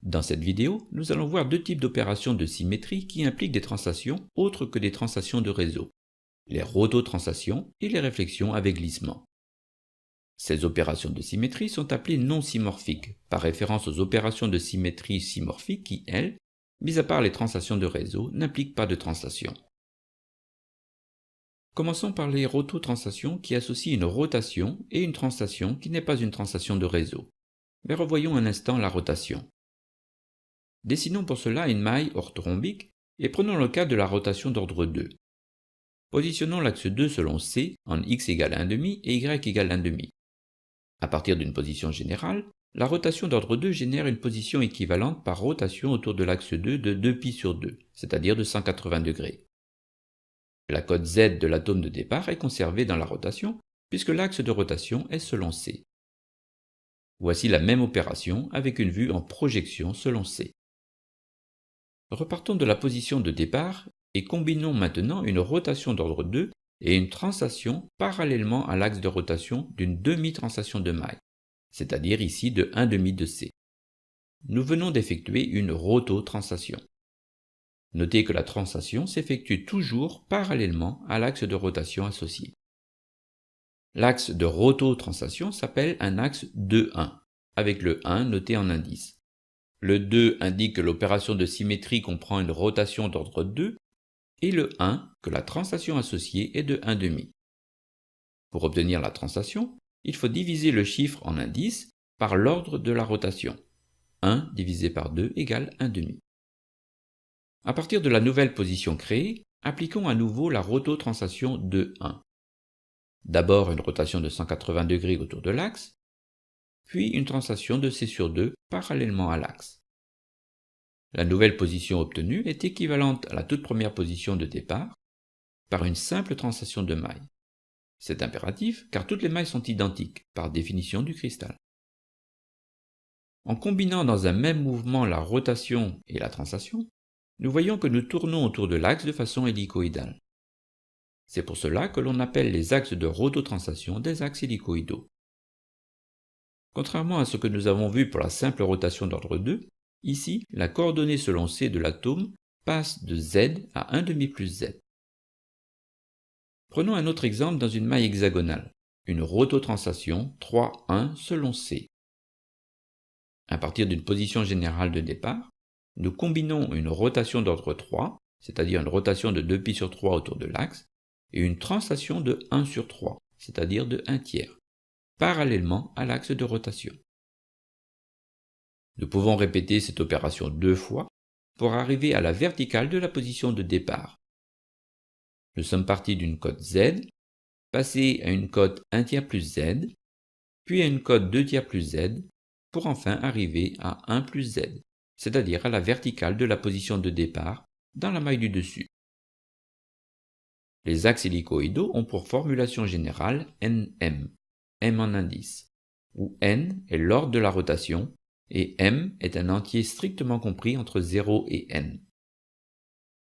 Dans cette vidéo, nous allons voir deux types d'opérations de symétrie qui impliquent des translations autres que des translations de réseau, les rototranslations et les réflexions avec glissement. Ces opérations de symétrie sont appelées non symmorphiques, par référence aux opérations de symétrie symmorphiques qui, elles, mis à part les translations de réseau, n'impliquent pas de translation. Commençons par les rototranslations qui associent une rotation et une translation qui n'est pas une translation de réseau. Mais revoyons un instant la rotation. Dessinons pour cela une maille orthorhombique et prenons le cas de la rotation d'ordre 2. Positionnons l'axe 2 selon C en x égale 1,5 et y égale 1,5. À partir d'une position générale, la rotation d'ordre 2 génère une position équivalente par rotation autour de l'axe 2 de 2π sur 2, c'est-à-dire de 180 degrés. La cote Z de l'atome de départ est conservée dans la rotation, puisque l'axe de rotation est selon C. Voici la même opération avec une vue en projection selon C. Repartons de la position de départ et combinons maintenant une rotation d'ordre 2 et une translation parallèlement à l'axe de rotation d'une demi-translation de maille, c'est-à-dire ici de 1,5 de C. Nous venons d'effectuer une rototranslation. Notez que la translation s'effectue toujours parallèlement à l'axe de rotation associé. L'axe de rototranslation s'appelle un axe 2,1, avec le 1 noté en indice. Le 2 indique que l'opération de symétrie comprend une rotation d'ordre 2, et le 1 que la translation associée est de 1,5. Pour obtenir la translation, il faut diviser le chiffre en indice par l'ordre de la rotation. 1 divisé par 2 égale 1,5. À partir de la nouvelle position créée, appliquons à nouveau la rototranslation 2,1. D'abord une rotation de 180 degrés autour de l'axe, puis une translation de C sur 2 parallèlement à l'axe. La nouvelle position obtenue est équivalente à la toute première position de départ par une simple translation de maille. C'est impératif car toutes les mailles sont identiques par définition du cristal. En combinant dans un même mouvement la rotation et la translation, nous voyons que nous tournons autour de l'axe de façon hélicoïdale. C'est pour cela que l'on appelle les axes de rototranslation des axes hélicoïdaux. Contrairement à ce que nous avons vu pour la simple rotation d'ordre 2, ici, la coordonnée selon C de l'atome passe de Z à 1,5 plus Z. Prenons un autre exemple dans une maille hexagonale, une rototranslation 3,1 selon C. À partir d'une position générale de départ, nous combinons une rotation d'ordre 3, c'est-à-dire une rotation de 2π sur 3 autour de l'axe, et une translation de 1 sur 3, c'est-à-dire de 1/3, parallèlement à l'axe de rotation. Nous pouvons répéter cette opération 2 fois pour arriver à la verticale de la position de départ. Nous sommes partis d'une cote Z, passés à une cote 1/3 plus Z, puis à une cote 2/3 plus Z, pour enfin arriver à 1 plus Z, c'est-à-dire à la verticale de la position de départ dans la maille du dessus. Les axes hélicoïdaux ont pour formulation générale NM, M en indice, où N est l'ordre de la rotation et M est un entier strictement compris entre 0 et N.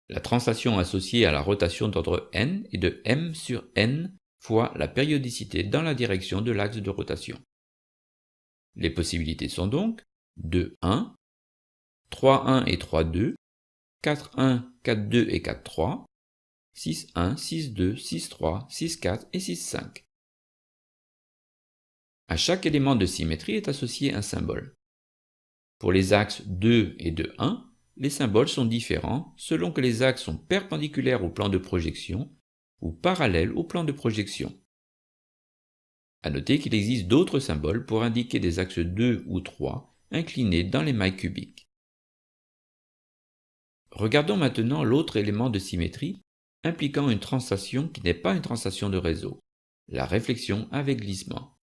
La translation associée à la rotation d'ordre N est de M sur N fois la périodicité dans la direction de l'axe de rotation. Les possibilités sont donc 2,1, 3,1 et 3,2, 4,1, 4,2 et 4,3, 6,1, 6,2, 6,3, 6,4 et 6,5. À chaque élément de symétrie est associé un symbole. Pour les axes 2 et 2,1, les symboles sont différents selon que les axes sont perpendiculaires au plan de projection ou parallèles au plan de projection. À noter qu'il existe d'autres symboles pour indiquer des axes 2 ou 3 inclinés dans les mailles cubiques. Regardons maintenant l'autre élément de symétrie impliquant une translation qui n'est pas une translation de réseau, la réflexion avec glissement.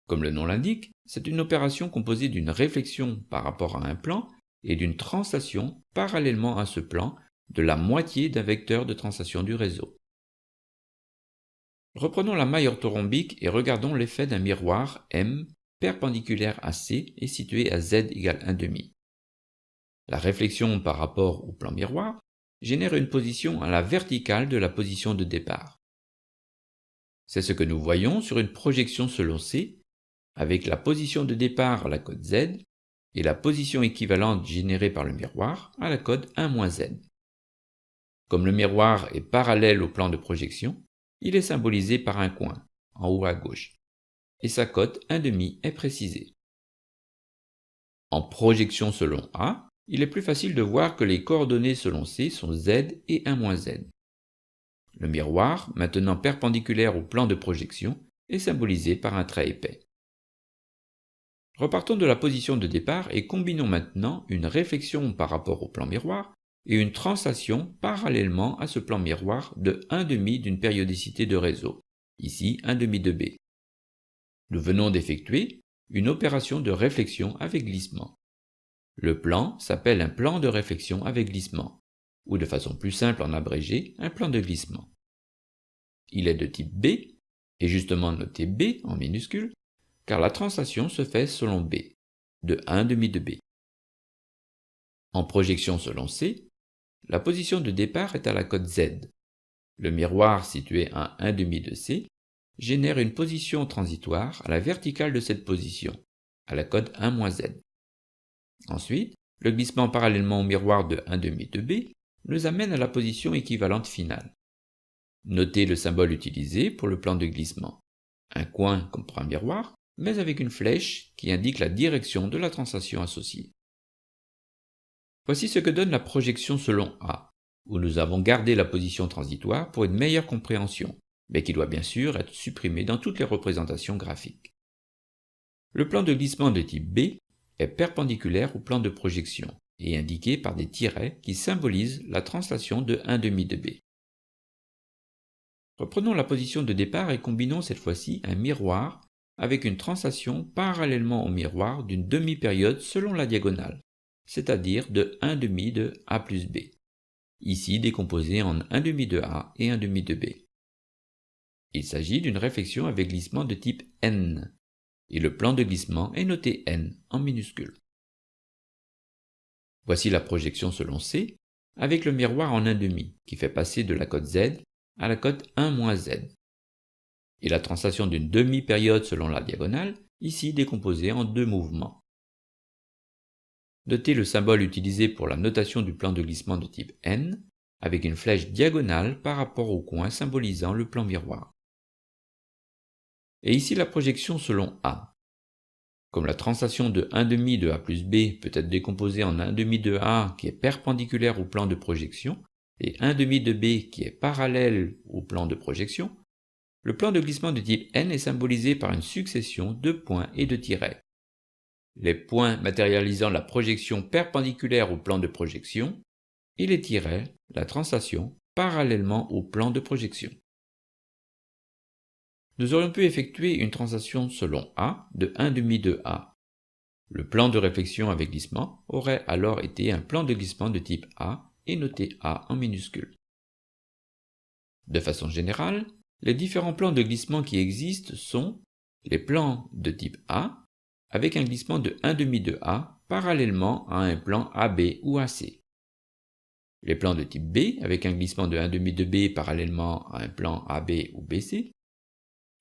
Comme le nom l'indique, c'est une opération composée d'une réflexion par rapport à un plan et d'une translation parallèlement à ce plan de la moitié d'un vecteur de translation du réseau. Reprenons la maille orthorhombique et regardons l'effet d'un miroir M perpendiculaire à C et situé à Z égale 1,5. La réflexion par rapport au plan miroir génère une position à la verticale de la position de départ. C'est ce que nous voyons sur une projection selon C, avec la position de départ à la cote Z et la position équivalente générée par le miroir à la cote 1-z. Comme le miroir est parallèle au plan de projection, il est symbolisé par un coin, en haut à gauche, et sa cote 1/2 est précisée. En projection selon A, il est plus facile de voir que les coordonnées selon C sont Z et 1-z. Le miroir, maintenant perpendiculaire au plan de projection, est symbolisé par un trait épais. Repartons de la position de départ et combinons maintenant une réflexion par rapport au plan miroir et une translation parallèlement à ce plan miroir de 1/2 d'une périodicité de réseau, ici 1/2 de B. Nous venons d'effectuer une opération de réflexion avec glissement. Le plan s'appelle un plan de réflexion avec glissement, ou de façon plus simple en abrégé, un plan de glissement. Il est de type B, et justement noté B en minuscule, car la translation se fait selon B, de 1/2 de B. En projection selon C, la position de départ est à la cote Z. Le miroir situé à 1/2 de C génère une position transitoire à la verticale de cette position, à la cote 1-z. Ensuite, le glissement parallèlement au miroir de 1/2 de B nous amène à la position équivalente finale. Notez le symbole utilisé pour le plan de glissement. Un coin comme pour un miroir, mais avec une flèche qui indique la direction de la translation associée. Voici ce que donne la projection selon A, où nous avons gardé la position transitoire pour une meilleure compréhension, mais qui doit bien sûr être supprimée dans toutes les représentations graphiques. Le plan de glissement de type B est perpendiculaire au plan de projection et indiqué par des tirets qui symbolisent la translation de 1/2 de B. Reprenons la position de départ et combinons cette fois-ci un miroir avec une translation parallèlement au miroir d'une demi-période selon la diagonale, c'est-à-dire de 1/2 de A plus B, ici décomposé en 1/2 de A et 1/2 de B. Il s'agit d'une réflexion avec glissement de type N, et le plan de glissement est noté N en minuscule. Voici la projection selon C, avec le miroir en 1/2, qui fait passer de la cote Z à la cote 1-z, et la translation d'une demi-période selon la diagonale, ici décomposée en deux mouvements. Notez le symbole utilisé pour la notation du plan de glissement de type N, avec une flèche diagonale par rapport au coin symbolisant le plan miroir. Et ici la projection selon A. Comme la translation de 1/2 de A plus B peut être décomposée en 1/2 de A qui est perpendiculaire au plan de projection et 1/2 de B qui est parallèle au plan de projection, le plan de glissement de type N est symbolisé par une succession de points et de tirets. Les points matérialisant la projection perpendiculaire au plan de projection et les tirets, la translation, parallèlement au plan de projection. Nous aurions pu effectuer une translation selon A de 1/2 de A. Le plan de réflexion avec glissement aurait alors été un plan de glissement de type A et noté A en minuscule. De façon générale, les différents plans de glissement qui existent sont les plans de type A avec un glissement de 1/2 de A parallèlement à un plan AB ou AC. Les plans de type B avec un glissement de 1/2 de B parallèlement à un plan AB ou BC.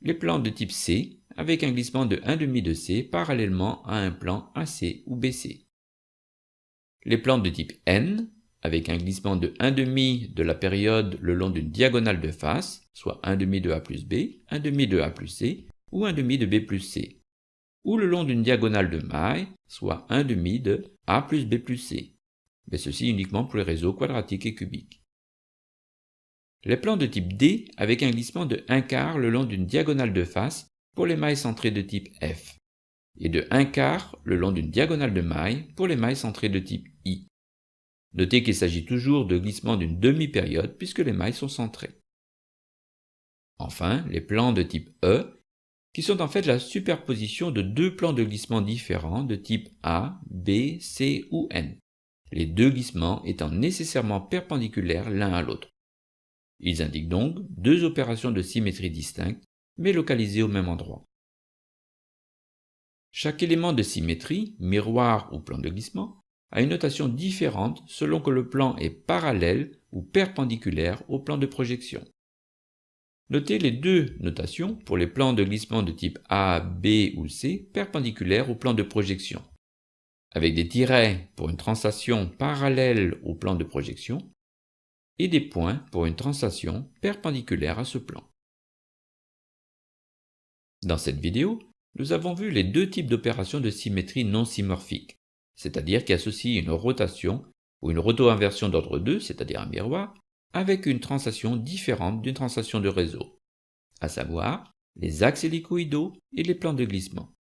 Les plans de type C avec un glissement de 1/2 de C parallèlement à un plan AC ou BC. Les plans de type N avec un glissement de 1/2 de la période le long d'une diagonale de face, soit 1/2 de A plus B, 1/2 de A plus C ou 1/2 de B plus C, ou le long d'une diagonale de maille, soit 1/2 de A plus B plus C, mais ceci uniquement pour les réseaux quadratiques et cubiques. Les plans de type D avec un glissement de 1/4 le long d'une diagonale de face pour les mailles centrées de type F, et de 1/4 le long d'une diagonale de maille pour les mailles centrées de type I. Notez qu'il s'agit toujours de glissement d'une demi-période puisque les mailles sont centrées. Enfin, les plans de type E, qui sont en fait la superposition de deux plans de glissement différents de type A, B, C ou N, les deux glissements étant nécessairement perpendiculaires l'un à l'autre. Ils indiquent donc deux opérations de symétrie distinctes, mais localisées au même endroit. Chaque élément de symétrie, miroir ou plan de glissement, a une notation différente selon que le plan est parallèle ou perpendiculaire au plan de projection. Notez les deux notations pour les plans de glissement de type A, B ou C perpendiculaires au plan de projection. avec des tirets pour une translation parallèle au plan de projection et des points pour une translation perpendiculaire à ce plan. Dans cette vidéo, nous avons vu les deux types d'opérations de symétrie non symorphique, c'est-à-dire qui associent une rotation ou une roto-inversion d'ordre 2, c'est-à-dire un miroir, avec une translation différente d'une translation de réseau, à savoir les axes hélicoïdaux et les plans de glissement.